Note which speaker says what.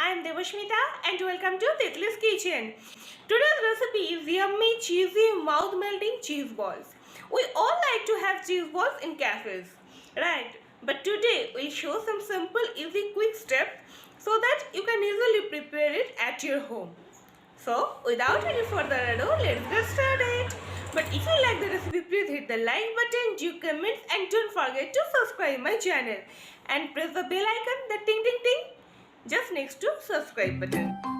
Speaker 1: I'm Devashmita and welcome to TITLI'S kitchen. Today's recipe is yummy, cheesy, mouth-melting cheese balls. We all like to have cheese balls in cafes, right? But today we'll show some simple, easy, quick steps so that you can easily prepare it at your home. So, without any further ado, let's get started. But if you like the recipe, please hit the like button, do comments, and don't forget to subscribe my channel and press the bell icon, the ting ting ting, just next to subscribe button.